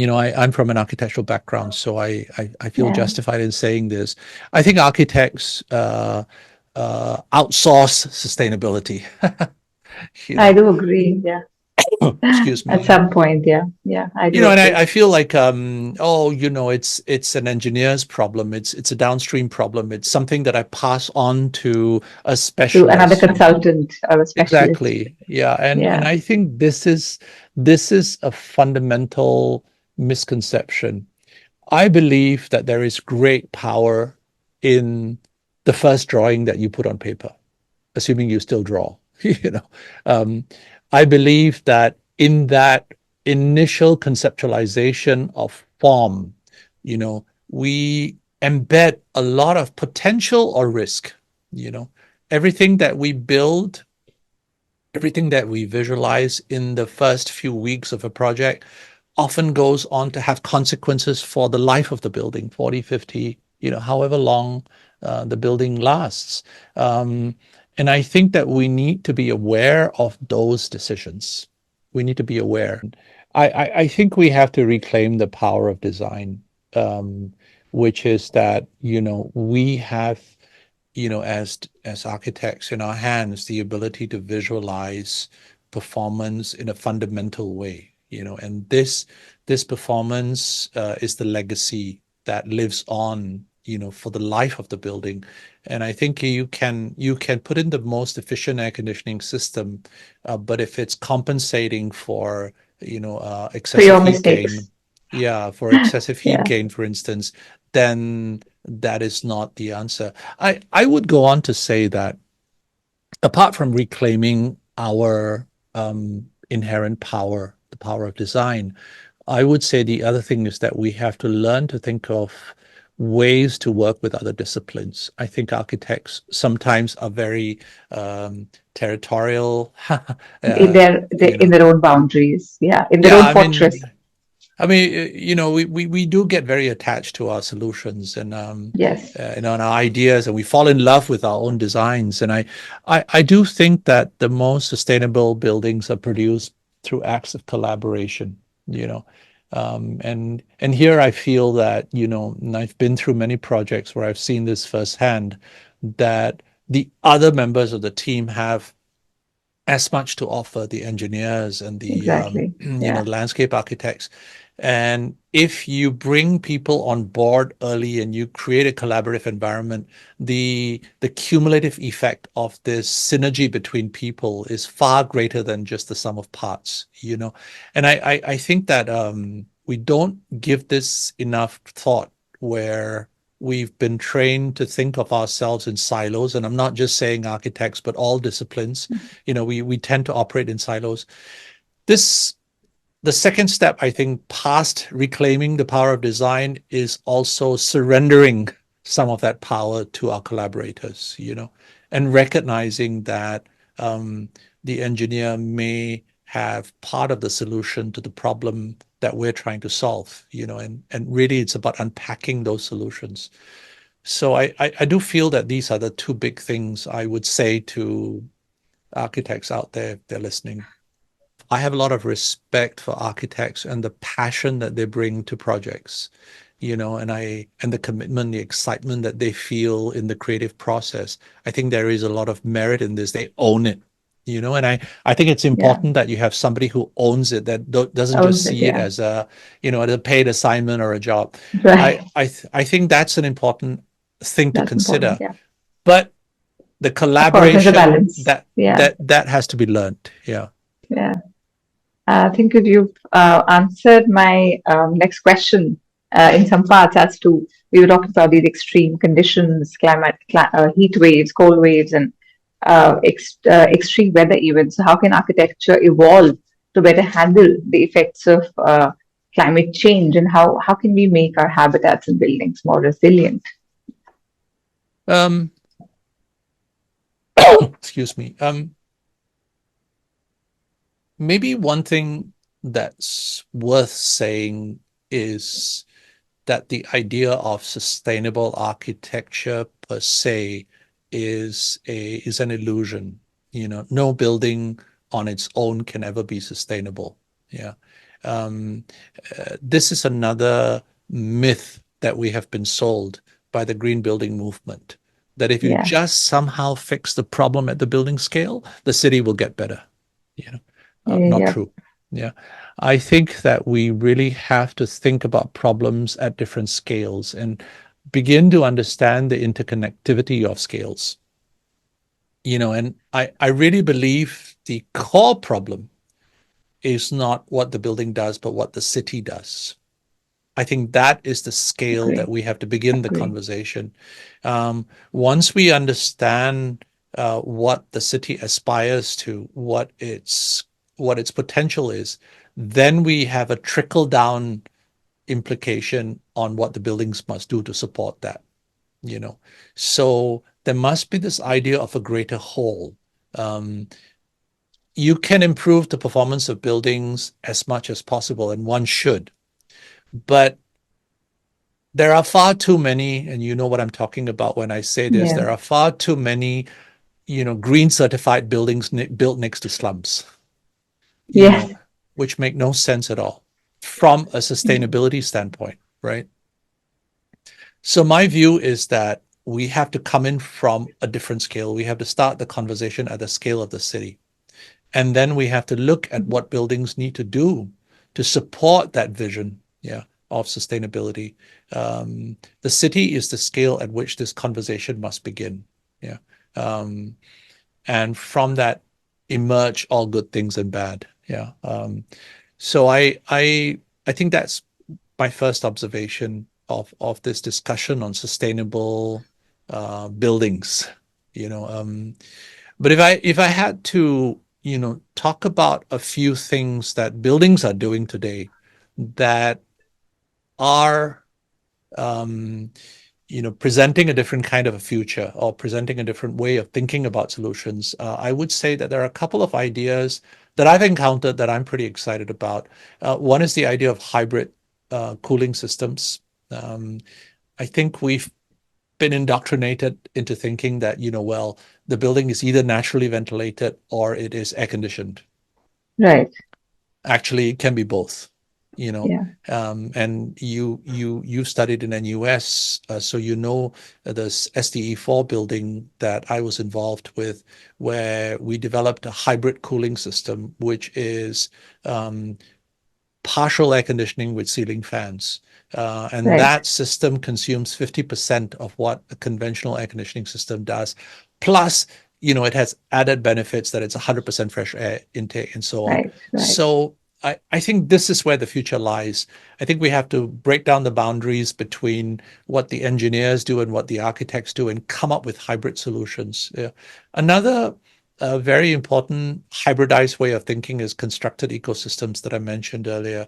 I'm from an architectural background, so I feel Yeah, justified in saying this. I think architects outsource sustainability. you I know, do agree. Yeah, excuse at me. some point. Yeah, yeah, I do And agree. I feel like it's an engineer's problem. It's a downstream problem. It's something that I pass on to a To another specialist. consultant or a specialist. Exactly. Yeah. And Yeah, I think this is a fundamental misconception. I believe that there is great power in the first drawing that you put on paper, assuming you still draw. you know, um, I believe that in that initial conceptualization of form, we embed a lot of potential or risk. You know, everything that we build, everything that we visualize in the first few weeks of a project often goes on to have consequences for the life of the building, 40, 50, however long the building lasts. Um, and I think that we need to be aware of those decisions. We need to be aware. I think we have to reclaim the power of design, um, which is that, we have, as architects in our hands, the ability to visualize performance in a fundamental way, and this performance is the legacy that lives on, for the life of the building. And I think you can put in the most efficient air conditioning system, but if it's compensating for for excessive your heat mistakes. gain, yeah, for excessive heat Yeah, gain, for instance, then that is not the answer. I would go on to say that apart from reclaiming our inherent power, the power of design, I would say the other thing is that we have to learn to think of ways to work with other disciplines. I think architects sometimes are very territorial. in uh, in their own boundaries. Yeah, in their yeah, own I fortress. mean, we do get very attached to our solutions Yes, and on our ideas, and we fall in love with our own designs. And I do think that the most sustainable buildings are produced through acts of collaboration. You know, and here I feel that and I've been through many projects where I've seen this firsthand, that the other members of the team have as much to offer, the engineers and the exactly. Yeah, landscape architects. And if you bring people on board early and you create a collaborative environment, the cumulative effect of this synergy between people is far greater than just the sum of parts. And I think that we don't give this enough thought, where we've been trained to think of ourselves in silos. And I'm not just saying architects, but all disciplines. We tend to operate in silos. This The second step, I think, past reclaiming the power of design, is also surrendering some of that power to our collaborators, and recognizing that um, the engineer may have part of the solution to the problem that we're trying to solve, and really it's about unpacking those solutions. So I do feel that these are the two big things I would say to architects out there if they're listening. I have a lot of respect for architects and the passion that they bring to projects, and the commitment, the excitement that they feel in the creative process. I think there is a lot of merit in this. They own it, and I think it's yeah. important that you have somebody who owns it, that doesn't just Owns it. see it Yeah, as a paid assignment or a job. right. I think that's an important thing to That's important. consider. Yeah, But the of course, there's a collaboration, balance. that Yeah, that has to be learned. Yeah. yeah. I think you've answered my next question in some parts as to we were talking about these extreme conditions, heat waves, cold waves, and extreme weather events. So how can architecture evolve to better handle the effects of climate change, and how can we make our habitats and buildings more resilient? Um, excuse me. Maybe one thing that's worth saying is that the idea of sustainable architecture per se is an illusion. No building on its own can ever be sustainable. Yeah. This is another myth that we have been sold by the green building movement, that if you Yeah. just somehow fix the problem at the building scale, the city will get better. You know, not Yeah. true. Yeah. I think that we really have to think about problems at different scales and begin to understand the interconnectivity of scales. And I really believe the core problem is not what the building does, but what the city does. I think that is the scale that Agree. we have to begin the Agree. conversation. Once we understand what the city aspires to, what its potential is, then we have a trickle down implication on what the buildings must do to support that. You know, so there must be this idea of a greater whole. Um, you can improve the performance of buildings as much as possible, and one should. But there are far too many, and you know what I'm talking about when I say this, Yeah. there are far too many, green certified buildings built next to slums, you Yes. know, which make no sense at all from a sustainability standpoint, right? So my view is that we have to come in from a different scale. We have to start the conversation at the scale of the city. And then we have to look at what buildings need to do to support that vision, yeah, of sustainability. The city is the scale at which this conversation must begin. Yeah. Um, and from that emerge all good things and bad. Yeah. So I think that's my first observation of this discussion on sustainable buildings. You know, but if I had to, talk about a few things that buildings are doing today that are, um, presenting a different kind of a future or presenting a different way of thinking about solutions, I would say that there are a couple of ideas that I've encountered that I'm pretty excited about. One is the idea of hybrid cooling systems. Um, I think we've been indoctrinated into thinking that, well, the building is either naturally ventilated or it is air conditioned. Right. Actually, it can be both. You know, Yeah. and you studied in NUS, so this SDE4 building that I was involved with, where we developed a hybrid cooling system, which is um, partial air conditioning with ceiling fans. And Right. that system consumes 50% of what a conventional air conditioning system does. Plus, it has added benefits that it's 100% fresh air intake and so on. Right. Right. So I think this is where the future lies. I think we have to break down the boundaries between what the engineers do and what the architects do and come up with hybrid solutions. Yeah. Another a very important hybridized way of thinking is constructed ecosystems that I mentioned earlier.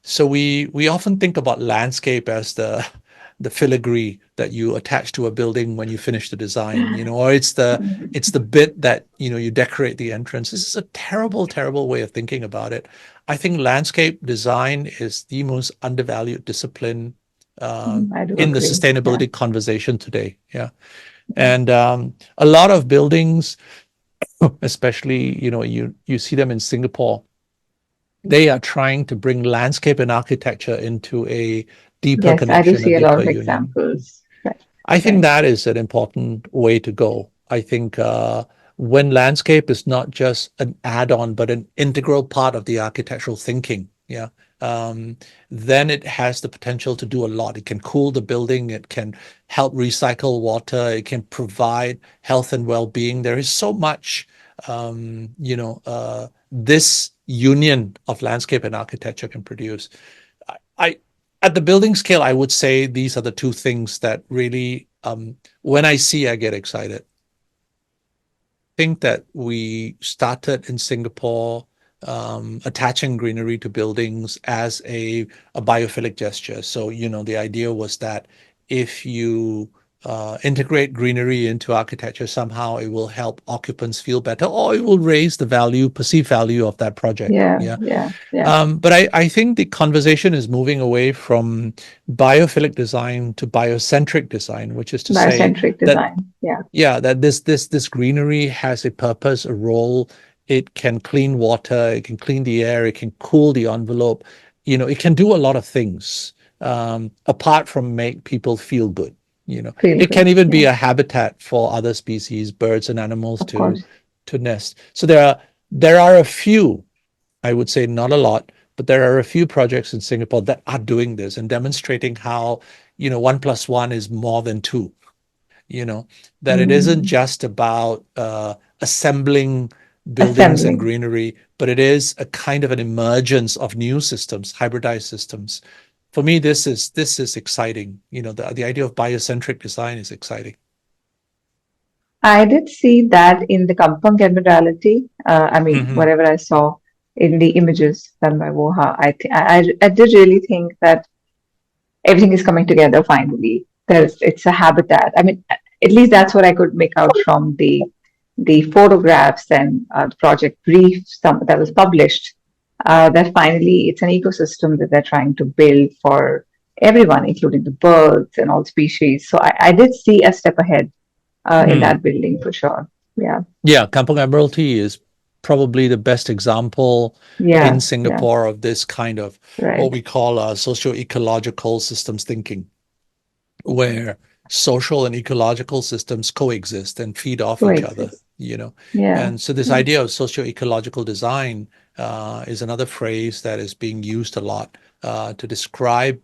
So we often think about landscape as the filigree that you attach to a building when you finish the design, or it's the bit that you decorate the entrance. This is a terrible, terrible way of thinking about it. I think landscape design is the most undervalued discipline uh, I do in the agree. Yeah. sustainability conversation today. Yeah. And a lot of buildings, especially, you see them in Singapore, they are trying to bring landscape and architecture into a deeper Yes, I do connection, a see a lot deeper of union. examples. Right. I think Right. that is an important way to go. I think when landscape is not just an add-on, but an integral part of the architectural thinking, yeah, um, then it has the potential to do a lot. It can cool the building, it can help recycle water, it can provide health and well-being. There is so much, this union of landscape and architecture can produce. I At the building scale, I would say these are the two things that really, when I see, I get excited. I think that we started in Singapore attaching greenery to buildings as a biophilic gesture. So, the idea was that if you integrate greenery into architecture, somehow it will help occupants feel better or it will raise the value, perceived value of that project. Yeah. Yeah. Yeah. Yeah. But I think the conversation is moving away from biophilic design to biocentric design, which is to say Biocentric that, design. Yeah. yeah, that this greenery has a purpose, a role it can clean water, it can clean the air, it can cool the envelope. It can do a lot of things apart from make people feel good. Feel It can good. even be Yeah, a habitat for other species, birds and animals of to course. to nest. So there are a few, I would say not a lot, but there are a few projects in Singapore that are doing this and demonstrating how, 1+1 is more than two, you know, that it isn't Mm. just about assembling buildings and Assembling. greenery, but it is a kind of an emergence of new systems, hybridized systems. For me, this is exciting. The idea of biocentric design is exciting. I did see that in the Kampung modality. I mean, Hmm. whatever I saw in the images done by Woha, I did really think that everything is coming together finally. It's a habitat. I mean, at least that's what I could make out from the photographs and the project brief that was published. That finally it's an ecosystem that they're trying to build for everyone, including the birds and all species. So I did see a step ahead in Mm. that building for sure. Yeah, Yeah, Kampong Admiralty is probably the best example yeah, in yeah. Singapore of this kind of what Right. we call socio-ecological systems thinking, where social and ecological systems coexist and feed off each other, Coexist. you know. Yeah. And so this Yeah. idea of socio-ecological design is another phrase that is being used a lot to describe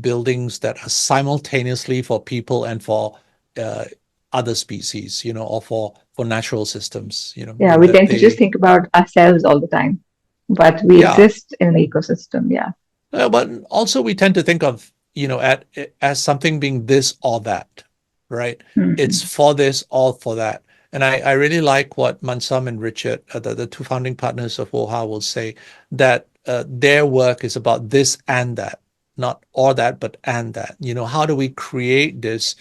buildings that are simultaneously for people and for uh, other species, or for natural systems, Yeah, we that tend to just they, think about ourselves all the time, but we yeah. exist in an ecosystem. Yeah. But also we tend to think of, as something being this or that, right? It's Hmm. for this or for that. And I really like what Mansam and Richard, the two founding partners of WOHA, will say, that their work is about this and that, not or that, but and that. How do we create this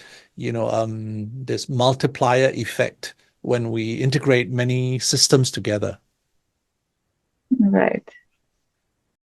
multiplier effect when we integrate many systems together? Right.